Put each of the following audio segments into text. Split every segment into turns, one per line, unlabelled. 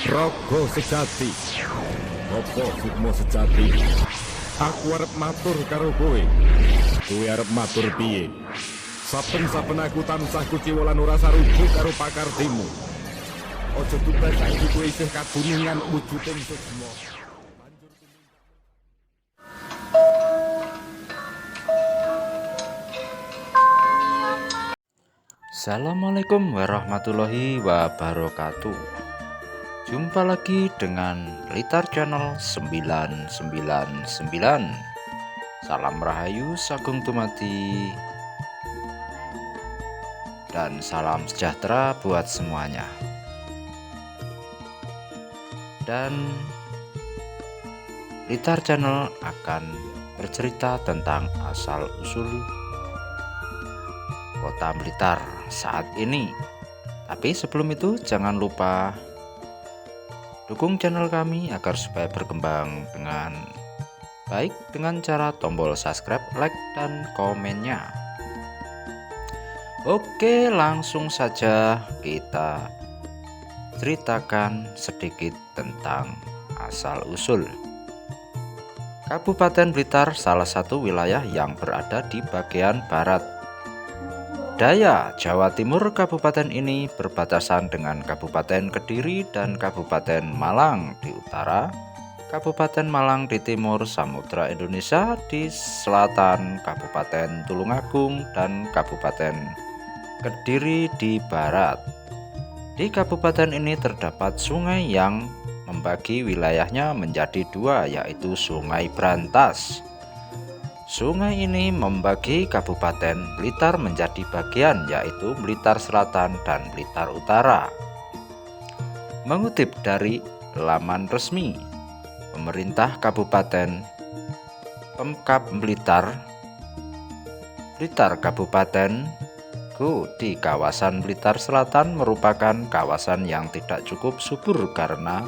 Raga sejati. Apa sukma sejati? Aku arep matur karo kowe. Kowe arep matur piye? Saben-saben aku tansah kuciwa lan ora sarujuk karo pakartimu. Aja tugas saiki kowe isih kagunungan wujuding sukma.
Assalamualaikum warahmatullahi wabarakatuh. Jumpa lagi dengan Blitar Channel 999. Salam Rahayu Sagung Tumati dan salam sejahtera buat semuanya. Dan Blitar Channel akan bercerita tentang asal-usul Kota Blitar saat ini. Tapi sebelum itu jangan lupa dukung channel kami agar supaya berkembang dengan baik dengan cara tombol subscribe, like, dan komennya. Oke, langsung saja kita ceritakan sedikit tentang asal-usul. Kabupaten Blitar salah satu wilayah yang berada di bagian barat daya Jawa Timur. Kabupaten ini berbatasan dengan Kabupaten Kediri dan Kabupaten Malang di utara, Kabupaten Malang di timur Samudra Indonesia, di selatan Kabupaten Tulungagung, dan Kabupaten Kediri di barat. Di kabupaten ini terdapat sungai yang membagi wilayahnya menjadi dua, yaitu Sungai Brantas. Sungai ini membagi Kabupaten Blitar menjadi bagian, yaitu Blitar Selatan dan Blitar Utara. Mengutip dari laman resmi pemerintah Kabupaten Pemkab Blitar, Blitar Kabupaten di kawasan Blitar Selatan merupakan kawasan yang tidak cukup subur karena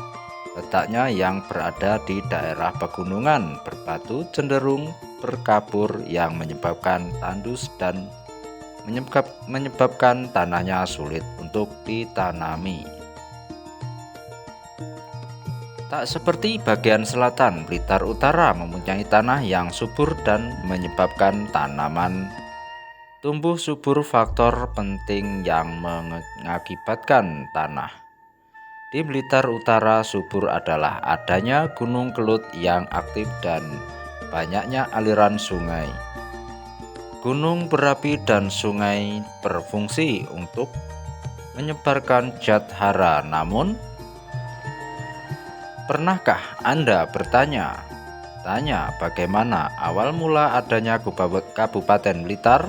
letaknya yang berada di daerah pegunungan berbatu cenderung berkabur yang menyebabkan tandus dan menyebabkan tanahnya sulit untuk ditanami. Tak seperti bagian selatan, Blitar Utara mempunyai tanah yang subur dan menyebabkan tanaman tumbuh subur. Faktor penting yang mengakibatkan tanah di Blitar Utara subur adalah adanya Gunung Kelut yang aktif dan banyaknya aliran sungai. Gunung berapi dan sungai berfungsi untuk menyebarkan zat hara. Namun, pernahkah Anda bertanya bagaimana awal mula adanya Kabupaten Blitar?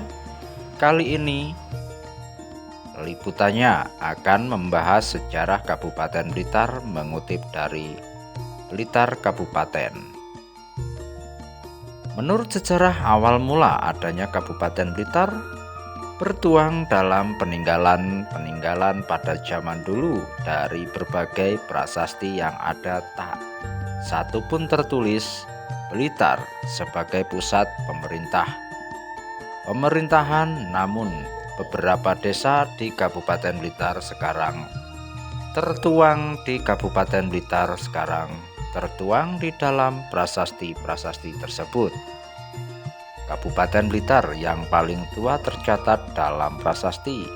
Kali ini liputannya akan membahas sejarah Kabupaten Blitar mengutip dari Blitar Kabupaten. Menurut sejarah, awal mula adanya Kabupaten Blitar bertuang dalam peninggalan pada zaman dulu. Dari berbagai prasasti yang ada, tak satu pun tertulis Blitar sebagai pusat pemerintahan. Namun beberapa desa di Kabupaten Blitar sekarang tertuang di dalam prasasti tersebut. Kabupaten Blitar yang paling tua tercatat dalam prasasti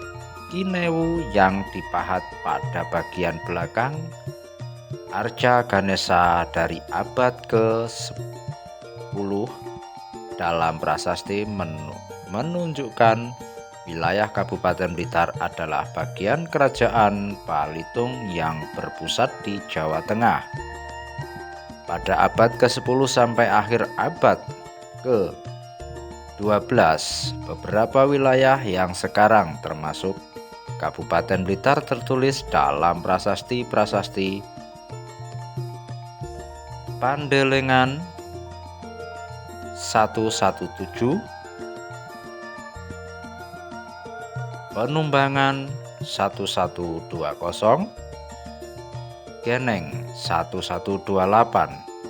Kinewu yang dipahat pada bagian belakang Arca Ganesha dari abad ke-10 dalam prasasti menunjukkan wilayah Kabupaten Blitar adalah bagian kerajaan Balitung yang berpusat di Jawa Tengah. Pada abad ke-10 sampai akhir abad ke-12, beberapa wilayah yang sekarang termasuk Kabupaten Blitar tertulis dalam prasasti Pandelengan 117, Penumbangan 1120, Geneng 1128,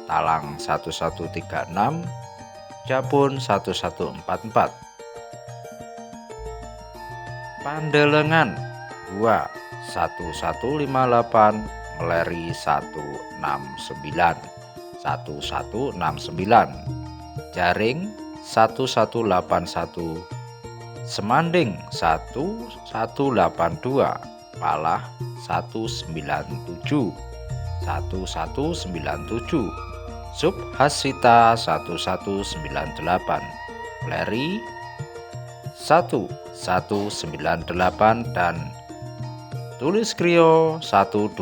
Talang 1136, Japun 1144, Pandelengan 2 1158, Meleri 1169, Jaring 1181, Semanding 1182, Palah 197, Subhasita 1198, Meleri 1198, dan Tulis Krio 1202.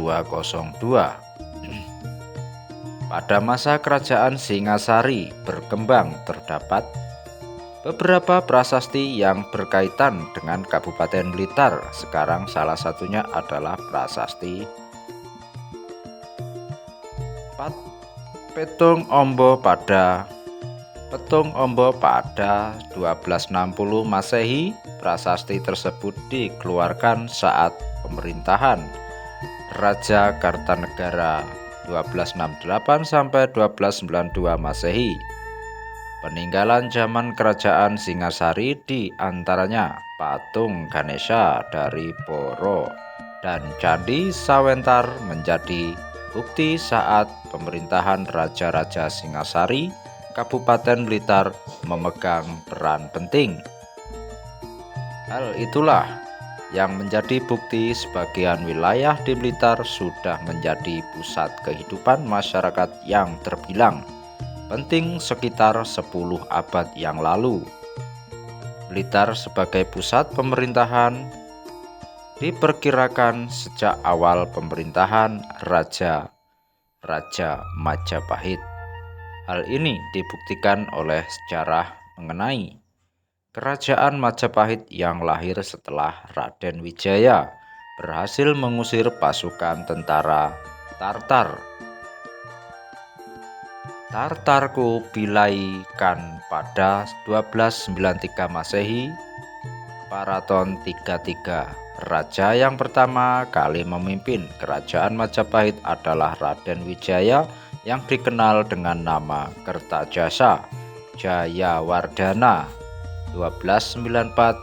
Pada masa kerajaan Singasari berkembang terdapat beberapa prasasti yang berkaitan dengan Kabupaten Blitar. Sekarang salah satunya adalah prasasti Petung Ombo pada 1260 Masehi. Prasasti tersebut dikeluarkan saat pemerintahan Raja Kartanegara 1268 sampai 1292 Masehi. Peninggalan zaman kerajaan Singasari di antaranya patung Ganesha dari Poro dan Candi Sawentar menjadi bukti saat pemerintahan Raja-Raja Singasari Kabupaten Blitar memegang peran penting. Hal itulah yang menjadi bukti sebagian wilayah di Blitar sudah menjadi pusat kehidupan masyarakat yang terbilang penting sekitar 10 abad yang lalu. Blitar sebagai pusat pemerintahan diperkirakan sejak awal pemerintahan Raja Majapahit. Hal ini dibuktikan oleh sejarah mengenai Kerajaan Majapahit yang lahir setelah Raden Wijaya berhasil mengusir pasukan tentara Tartarku Bilaikan pada 1293 Masehi. Paraton 33. Raja yang pertama kali memimpin Kerajaan Majapahit adalah Raden Wijaya yang dikenal dengan nama Kertajasa Jayawardhana 1294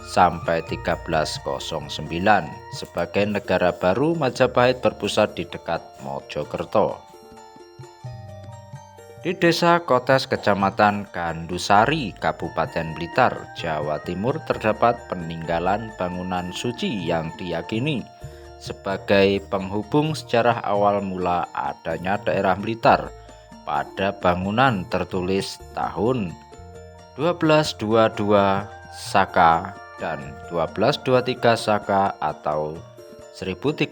sampai 1309. Sebagai negara baru, Majapahit berpusat di dekat Mojokerto. Di Desa Kotes, Kecamatan Gandusari, Kabupaten Blitar, Jawa Timur terdapat peninggalan bangunan suci yang diyakini sebagai penghubung sejarah awal mula adanya daerah Blitar. Pada bangunan tertulis tahun 1222 Saka dan 1223 Saka atau 1300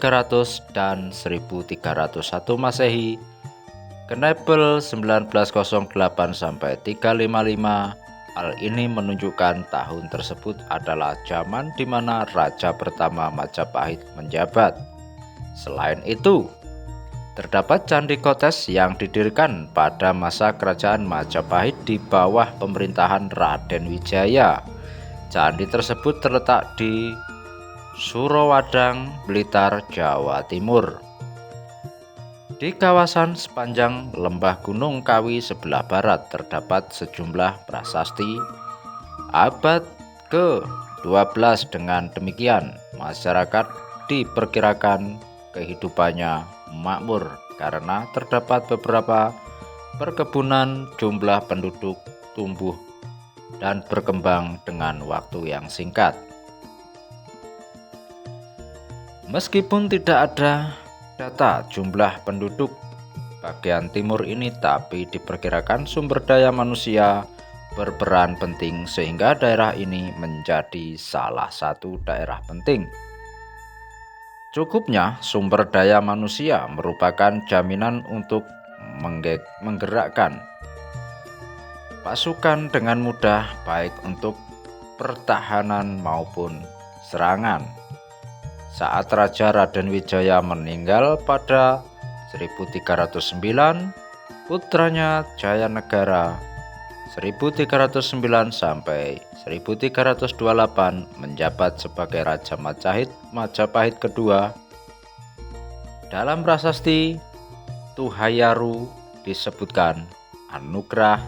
dan 1301 Masehi. Knebel 1908 sampai 355. Hal ini menunjukkan tahun tersebut adalah zaman di mana Raja pertama Majapahit menjabat. Selain itu, terdapat Candi Kotes yang didirikan pada masa kerajaan Majapahit di bawah pemerintahan Raden Wijaya. Candi tersebut terletak di Surowadang, Blitar, Jawa Timur. Di kawasan sepanjang lembah Gunung Kawi sebelah barat terdapat sejumlah prasasti abad ke-12. Dengan demikian, masyarakat diperkirakan kehidupannya makmur karena terdapat beberapa perkebunan. Jumlah penduduk tumbuh dan berkembang dengan waktu yang singkat. Meskipun tidak ada data jumlah penduduk bagian timur ini, tapi diperkirakan sumber daya manusia berperan penting sehingga daerah ini menjadi salah satu daerah penting. Cukupnya sumber daya manusia merupakan jaminan untuk menggerakkan pasukan dengan mudah, baik untuk pertahanan maupun serangan. Saat Raja Raden Wijaya meninggal pada 1309, putranya Jayanegara 1309 sampai 1328 menjabat sebagai Raja Majapahit kedua. Dalam prasasti Tuhayaru disebutkan anugerah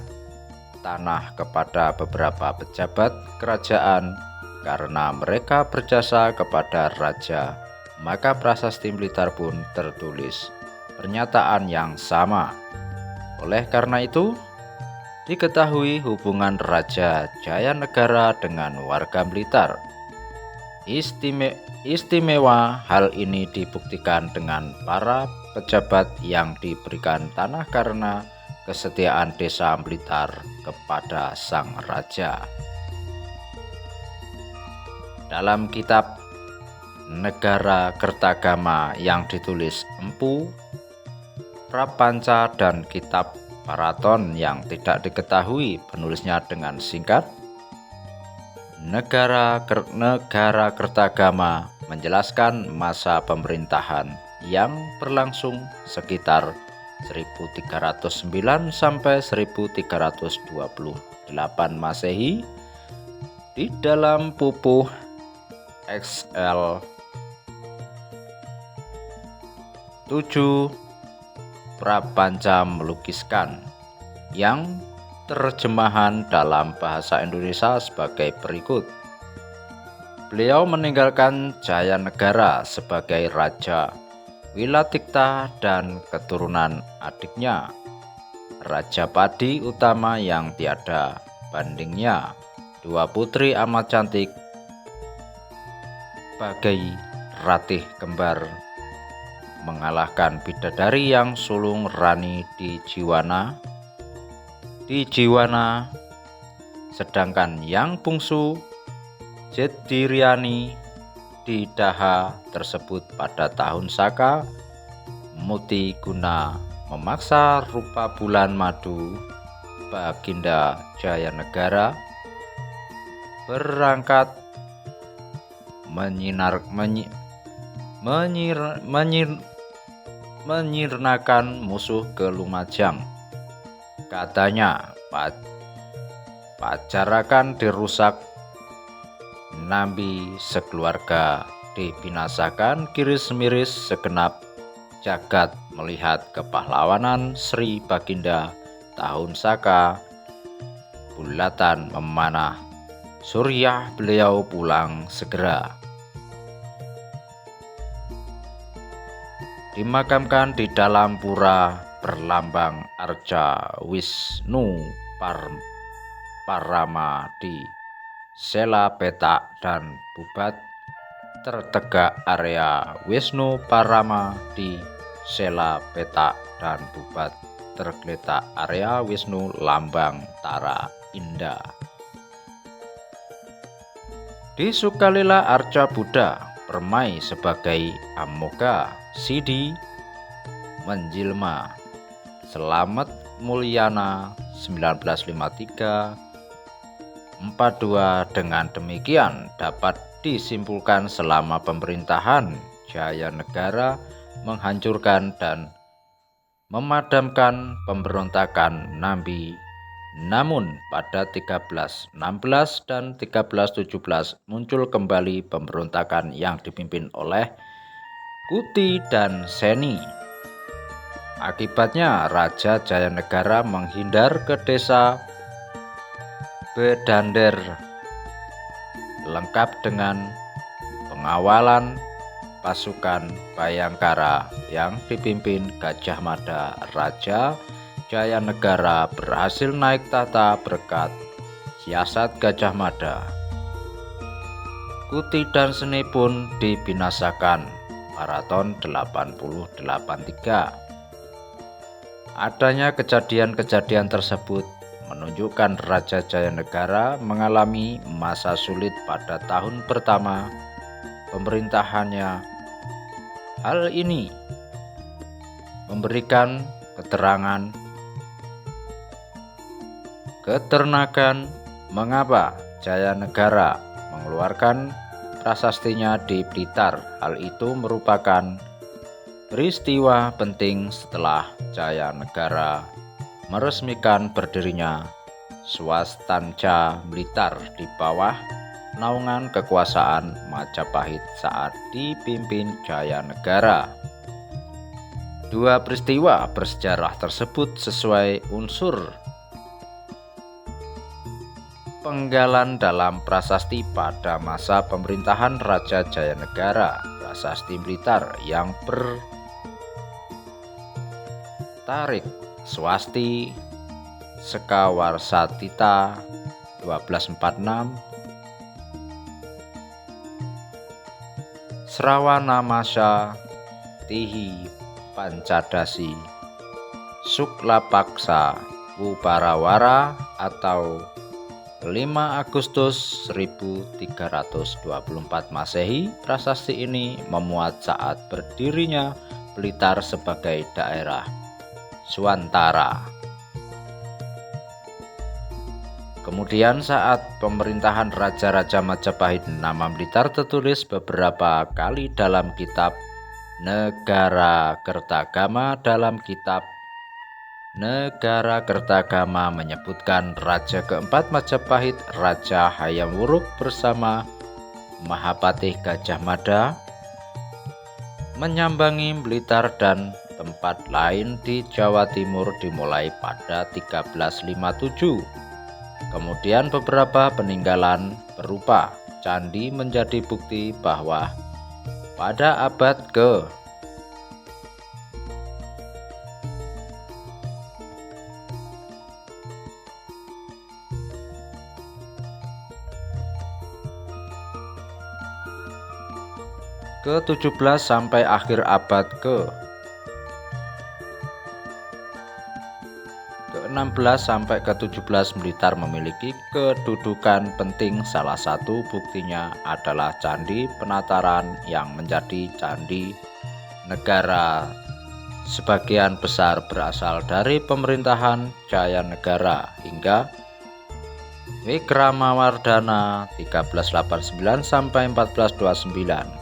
tanah kepada beberapa pejabat kerajaan karena mereka berjasa kepada Raja maka Prasasti Blitar pun tertulis pernyataan yang sama. Oleh karena itu, diketahui hubungan Raja Jayanegara dengan warga Blitar. Istimewa hal ini dibuktikan dengan para pejabat yang diberikan tanah karena kesetiaan desa Blitar kepada sang raja. Dalam kitab Negara Kertagama yang ditulis Empu Prapanca dan kitab Paraton yang tidak diketahui penulisnya dengan singkat, Negara Kertagama menjelaskan masa pemerintahan yang berlangsung sekitar 1309 sampai 1328 Masehi di dalam pupuh XL 7 Prapanca melukiskan yang terjemahan dalam bahasa Indonesia sebagai berikut. Beliau meninggalkan Jayanegara sebagai raja Wilatikta dan keturunan adiknya, Raja Padi Utama yang tiada bandingnya, dua putri amat cantik, bagai ratih kembar, mengalahkan bidadari yang sulung Rani di Jiwana, sedangkan yang bungsu Jediriani di Daha tersebut pada tahun Saka Muti guna memaksa rupa bulan madu Baginda Jayanegara berangkat menyirnakan musuh ke Lumajang. Katanya pacarakan dirusak, Nambi sekeluarga dibinasakan, kiris-miris segenap jagat melihat kepahlawanan Sri Baginda tahun Saka. Bulatan memanah, Surya beliau pulang segera. Dimakamkan di dalam pura berlambang Arca Wisnu Parama di Sela Petak dan Bubat, tertegak area Wisnu Parama di Sela Petak dan Bubat, tergeletak area Wisnu lambang Tara Indah. Di Sukalila Arca Buddha permai sebagai Amoga Sidi menjilma. Selamat Mulyana 1953-42. Dengan demikian dapat disimpulkan selama pemerintahan Jayanegara menghancurkan dan memadamkan pemberontakan Nambi. Namun pada 1316 dan 1317 muncul kembali pemberontakan yang dipimpin oleh Kuti dan Seni. Akibatnya Raja Jayanegara menghindar ke desa Bedander lengkap dengan pengawalan pasukan Bayangkara yang dipimpin Gajah Mada. Raja Jayanegara berhasil naik tahta berkat siasat Gajah Mada. Kuti dan Seni pun dibinasakan. Paraton 8083. Adanya kejadian-kejadian tersebut menunjukkan Raja Jayanegara mengalami masa sulit pada tahun pertama pemerintahannya. Hal ini memberikan keternakan mengapa Jayanegara mengeluarkan prasastinya di Blitar. Hal itu merupakan peristiwa penting setelah Jayanegara meresmikan berdirinya Swastanca Blitar di bawah naungan kekuasaan Majapahit saat dipimpin Jayanegara. Dua peristiwa bersejarah tersebut sesuai unsur penggalan dalam prasasti pada masa pemerintahan Raja Jayanegara. Prasasti Blitar yang bertarik swasti Sekawarsatita 1246, Srawana Tihi Pancadasi Suklapaksa Wuparawara atau 5 Agustus 1324 Masehi. Prasasti ini memuat saat berdirinya Blitar sebagai daerah Suantara. Kemudian saat pemerintahan Raja-Raja Majapahit, nama Blitar tertulis beberapa kali dalam kitab Negara Kertagama. Dalam kitab Negara Kertagama menyebutkan Raja keempat Majapahit, Raja Hayam Wuruk bersama Mahapatih Gajah Mada menyambangi Blitar dan tempat lain di Jawa Timur dimulai pada 1357. Kemudian beberapa peninggalan berupa candi menjadi bukti bahwa pada abad ke-17 sampai akhir abad ke-16 sampai ke-17 Blitar memiliki kedudukan penting. Salah satu buktinya adalah Candi Penataran yang menjadi candi negara. Sebagian besar berasal dari pemerintahan Jayanegara hingga Wikramawardhana 1389 sampai 1429.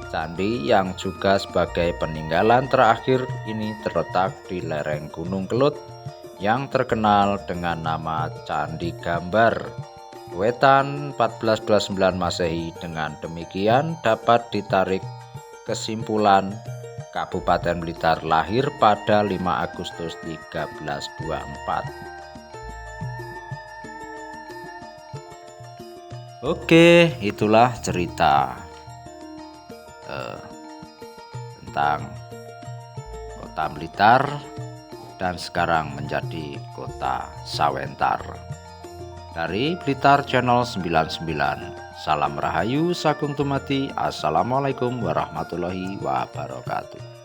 Candi yang juga sebagai peninggalan terakhir ini terletak di lereng Gunung Kelut yang terkenal dengan nama Candi Gambar, Wetan 1429 Masehi. Dengan demikian dapat ditarik kesimpulan Kabupaten Blitar lahir pada 5 Agustus 1324. Oke, itulah cerita tentang Kota Blitar dan sekarang menjadi Kota Sawentar. Dari Blitar Channel 99, salam rahayu sagung tumati. Assalamualaikum warahmatullahi wabarakatuh.